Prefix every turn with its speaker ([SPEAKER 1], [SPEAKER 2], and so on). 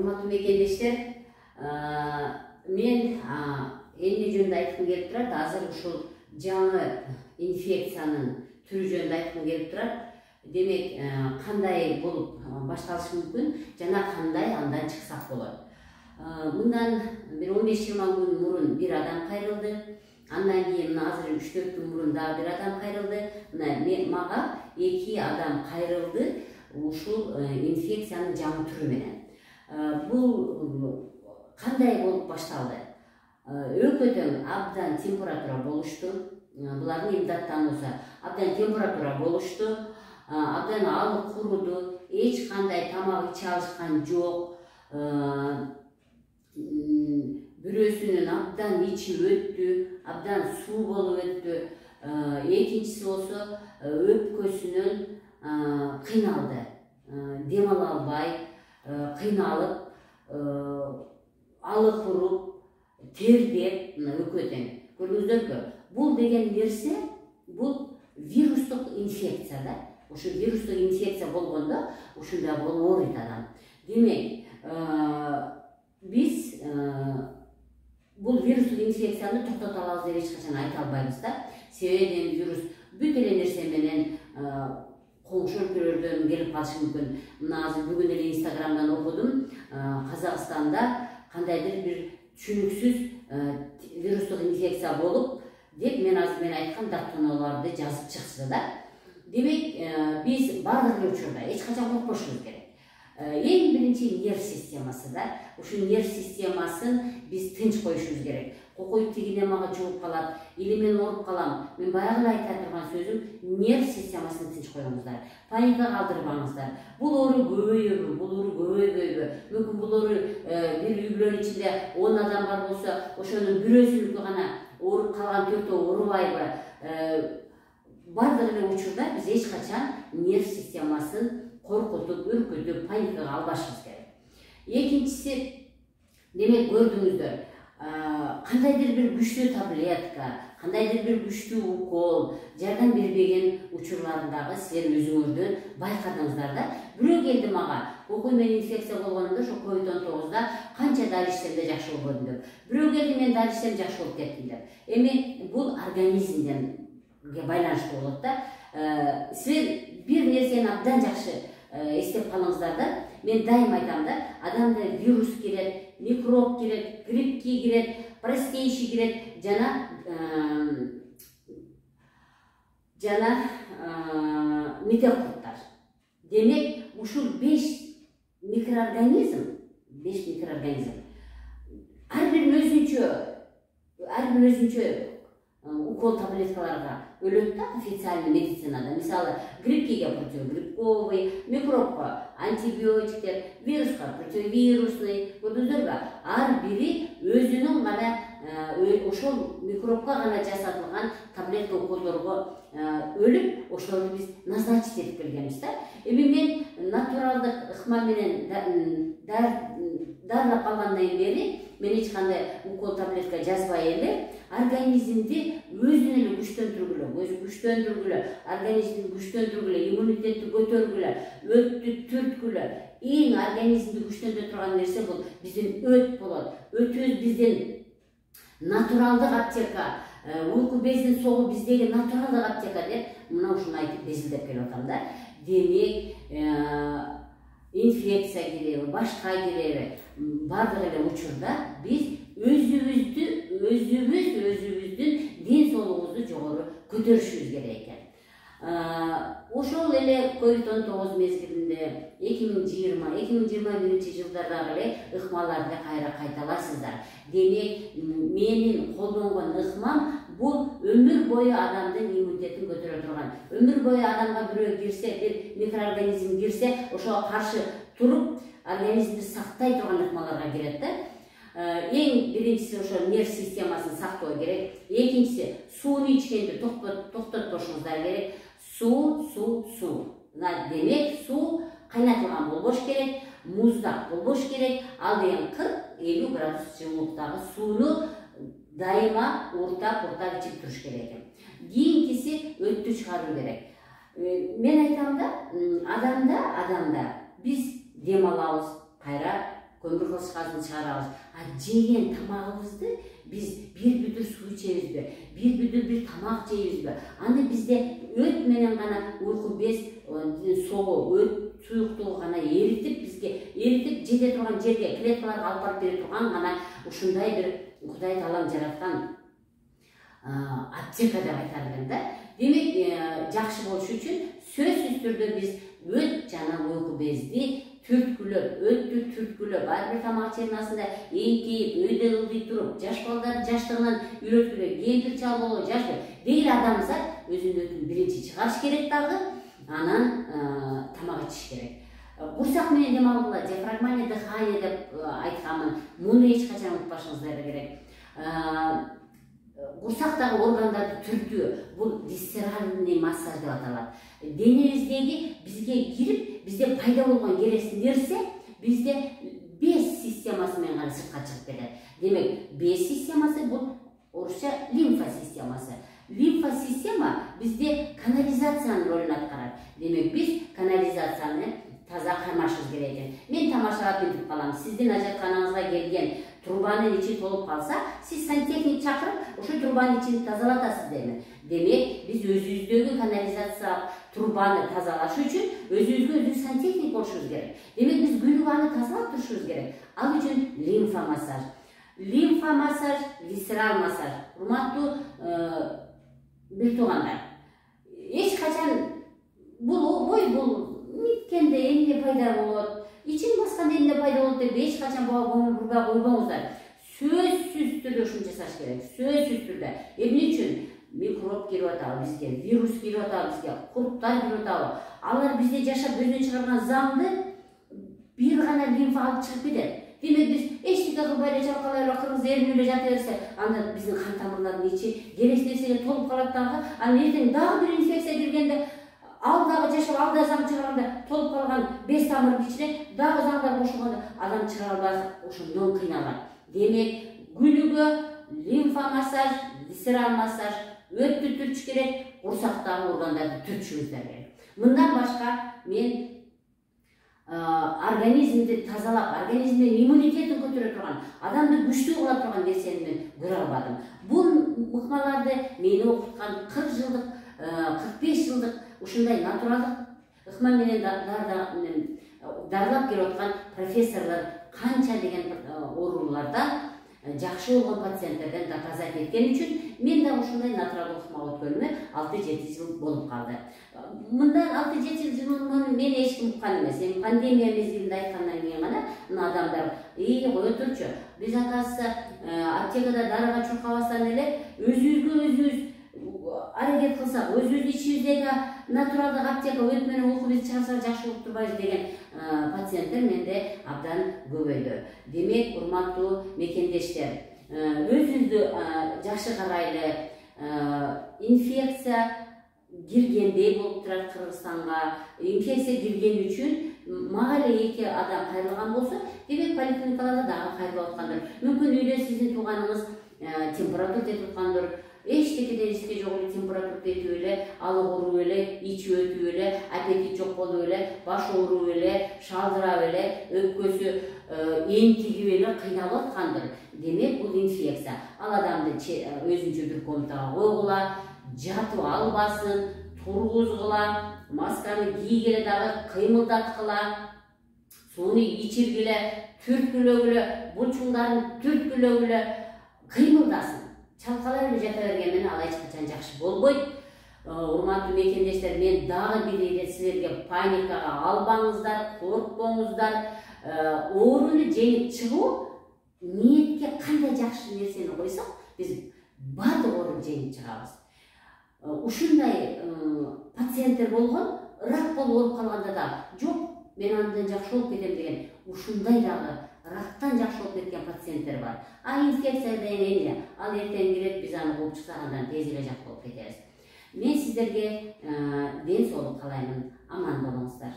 [SPEAKER 1] Урматтуу мекендештер, мен эмне жөнүндө айткым келип турат, азыр ушул жаңы инфекциянын түрү жөнүндө айткым келип турат. Демек, кандай болуп башталышы мүмкүн жана кандай андан чыксак болот. Мындан бир 15-20 күн мурун бир адам кайрылды. Андан кийин азыр 3-4 күн мурун дагы бир адам кайрылды. Мага 2 адам кайрылды ушул инфекциянын жаңы түрү менен. Бул кандай болуп башталды? Өкөтөң абдан температура болушту. Булардын имдаттануусу абдан температура болушту. Абдан алы куруду. Эч кандай тамак иче алышкан жок. Бирөөсүнүн абдан ичи өттү, абдан суу болуп өттү. Экинчиси болсо өпкөсүнөн кыйналды. Дем ала албай, кыйналып, алы куруп, тердеп, өкөтөң. Көрдүңүздөрбү? Бул деген нерсе, бул вирустук инфекция да. Ушу вирустук инфекция болгондо ушундай болуп ооруйт адам. Демек, биз бул вирустук инфекцияны токтото алабыз деп эч качан айта албайбыз да. Себеби вирус бүт эле нерсе менен коңшу өлкөлөрдөн келип калышы мүмкүн. Мына азыр бүгүн эле Инстаграмдан окудум. Казакстанда кандайдыр бир түшүнүксүз вирустук инфекция болуп деп мен айткан даттоолорду жазып чыкты да. Демек, биз бардык учурда эч качан коркпошубуз керек. Эң биринчи нерв системасы да. Ушул нерв системасын биз тынч коюшубуз керек. Кокоюп тигине мага жугуп калат, или мен ооруп калам. Мен баягы айта турган сөзүм, нерв системасын тынч коюңуздар. Паника калтырбаңыздар. Бул оору көбөйөбү, бул оору көбөйбөйбү? Мүмкүн бул оору бир үй-бүлөнүн ичинде 10 адам бар болсо, ошонун бирөөсүнүкү гана ооруп калган, 4-өө оорубайбы? Бардык эле учурда биз эч качан нерв системасын коркутуп, үркүтүп, паникага албашыбыз керек. Экинчиси, демек көрдүңүздөр, кандайдыр бир күчтүү таблетка, кандайдыр бир күчтүү укол жардам бербеген учурларындагы силер өзүңөрдөн байкадыңыздар да. Бирөө келди мага, окуй мен инфекция болгонумда ошо COVID-19да канча дары ичсем да жакшы болбодум деп. Бирөө келди, мен дары ичсем жакшы болуп кеттим деп. Эми бул организмден байланыштуу болот да. Силер бир нерсени абдан жакшы эстеп калыңыздар да. Мен дайым айтам да, адамда вирус кирет, микроб кирет, гриппки кирет, простейший кирет, жана метеокурттар. Демек, ушул 5 микроорганизм, ар бир өзүнчө укол таблеткаларга өлөт да официальный медицинада. Мисалы, гриппкиге противогрипповый, микробко антибиотиктер, вируска противовирусный. Көрдүңүздөрбү? Ар бири өзүнүн гана ошол микробко гана жасатылган таблетка уколдорго өлүп, ошолорду биз назначить этип келгенбиз да. Эми мен натуралдык ыкма менен дарылап калгандан бери мен эч кандай укол таблетка жазбай эле организмди өзүн эле күчтөндүргүлө, организмди күчтөндүргүлө, иммунитетти көтөргүлө, өттү түрткүлө. Эң организмди күчтөндүрө турган нерсе бул биздин өт болот. Өтүбүз биздин натуралдык аптека, уйку бездин согу биздеги натуралдык аптека деп мына ушуну айтып безилдеп келип атам да. Демек, инфекция киреби, башка киреби, бардык эле учурда биз өзүбүздүн ден соолугубузду жогору көтөрүшүбүз керек экен. Ошол эле COVID-19 мезгилинде 2020-2021 жылдардагы эле ыкмаларды кайра кайталайсыздар. Демек, менин колдонгон ыкмам бул өмүр бою адамдын иммунитетин көтөрө турган. Өмүр бою адамга бирөө кирсе, бир микроорганизм кирсе, ошого каршы туруп, организмди сактай турган ыкмаларга кирет да. Эң биринчиси ошо нерв системасын сактоо керек. Экинчиси, сууну ичкенди токтотпошуңуздар керек. Суу. Демек, суу кайнатылган болбош керек, муздак болбош керек. Ал деген 40-50 градус жылуулуктагы сууну дайыма уртап ичип туруш керек экен. Кийинкиси өттү чыгаруу керек. Мен айтам да, адамда биз дем алабыз, кайра көмір кылычкасын чыгарабыз. Жеген тамагыбызды биз бир бүтүр суу ичебизби, бир бүтүр бир тамак жейбизби? Аны бизде өт менен гана уйку без согу, өт суюктугу гана эритип жете турган жерге, клеткаларга алып барып бере турган гана ушундай бир Кудай Таалам жараткан аптека деп айтар элем да. Демек, жакшы болуш үчүн сөзсүз түрдө биз өт жана уйку безди түрткүлөп, өттү түрткүлөп, ар бир тамак чейнасында эңкейип, өйдө ылдый туруп, жаш балдарды жаштыгынан үйрөткүлө, кемпир чал боло, жаш дейли адамзат өзүнүн өтүн биринчи чыгарыш керек дагы, анан тамак ичиш керек. Курсак менен дем алгыла, диафрагмальный дыхание деп айтканмын. Муну эч качан унутпашыңыздар керек. Курсактагы органдарды түртүү, бул висцеральный массаж деп аталат. Денебиздеги бизге кирип, бизде пайда болгон керексиз нерсе бизде без системасы менен гана сыртка чыгып кетет. Демек, без системасы бул орусча лимфа системасы. Лимфа система бизде канализациянын ролун аткарат. Демек, биз канализацияны таза кармашыбыз керек экен. Мен тамашалап өтүп калам. Сиздин ажатканаңызга келген трубанын ичи толуп калса, сиз сантехник чакырып, ошо трубанын ичин тазалатасыз дейм. Демек, биз өзүбүздөгү канализациялык трубаны тазалаш үчүн өзүбүзгө сантехник болушубуз керек. Демек, биз күнүгө аны тазалап турушубуз керек. Ал үчүн лимфа массаж. Лимфа массаж, висцерал массаж. Урматтуу бир туугандар. Эч качан бул миткенде эмне пайда болот, ичин басканда эмне пайда болот деп эч качан буга көңүл бурбай койбоңуздар. Сөзсүз түрдө ушуну жасаш керек. Сөзсүз түрдө. Эмне үчүн? Микроб кирип атабы бизге, вирус кирип атабы бизге, курттар кирип атабы. Алар бизде жашап өзүнөн чыгарган замды бир гана лимфа алып чыгып кетет. Демек, биз эчтеке кылбай эле чалкалай эле кыргыз эринип эле жата берсе, анда биздин кан тамырлардын ичи керексиз нерсеге толуп калат дагы. Анан эртең дагы бир инфекция киргенде, ал дагы жашап, ал да зам чыгарганда толуп калган без тамырдын ичине дагы замдар кошулганда адам чыгара албай ошондон кыйналат. Демек, күнүгө лимфа массаж, висцерал массаж, өттү түртүш керек, курсактагы органдарды түртүшүңүздөр керек. Мындан башка мен организмди тазалап, организмдин иммунитетин көтөрө турган, адамды күчтүү кыла турган нерсени мен көрө албадым. Бул ыкмаларды мени окуткан 40 жылдык, 45 жылдык ушундай натуралдык ыкма менен дарылап келип аткан профессорлор канча деген оорулардан жакшы болгон пациенттерден доказать эткен үчүн мен да ушундай натуралдык ыкма өткөнүмө 6-7 жыл болуп калды. Мындан 6-7 жыл мен эч ким уккан эмес. Пандемия мезгилинде айткандан кийин гана адамдар кое турчу. Биз оказывается аптекада дарыга чуркабастан эле өзүбүзгө аракет кылсак, өзүбүздүн ичибиздеги натуралдык аптека өт менен уйку без чыгарсак жакшы болуп турбайбы деген пациенттер менде абдан көбөйдү. Демек, урматтуу мекендештер, өзүбүздү жакшы карайлы. Инфекция киргендей болуп турат Кыргызстанга. Инфекция кирген үчүн мага эле 2 адам кайрылган болсо, демек поликлиникаларда дагы кайрылып аткандар. Мүмкүн үйдө сиздин тууганыңыз температура кетип аткандыр. Эчтекеден риске жок эле, температура кетип эле, алып ооруп эле, ичи өтүп эле, аппетит жок болуп эле, баш ооруп эле, шалдырап эле, өпкөсү энтигип эле кыйналып аткандыр. Демек, бул инфекция. Ал адамды өзүнчө бир комнатага койгула, жатып албасын, тургузгула, масканы кийгиле дагы кыймылдаткыла, сууну ичиргиле, түрткүлөгүлө, булчуңдарын түрткүлөгүлө, кыймылдасын. Чалкалай эле жата берген менен ал эч качан жакшы болбойт. Урматтуу мекендештер, мен дагы бир ирет силерге паникага албаңыздар, коркпоңуздар. Ооруну жеңип чыгуу ниетке кандай жакшы нерсени койсок, биз баардык ооруну жеңип чыгабыз. Ушундай пациенттер болгон, рак болуп ооруп калганда да жок, мен андан жакшы болуп кетем деген, ушундай дагы рактан жакшы болуп кеткен пациенттер бар. Инфекция деген эмне? Ал эртең кирет, биз аны кууп чыксак, андан тез эле жак болуп кетебиз. Мен сиздерге ден соолук каалаймын. Аман болуңуздар.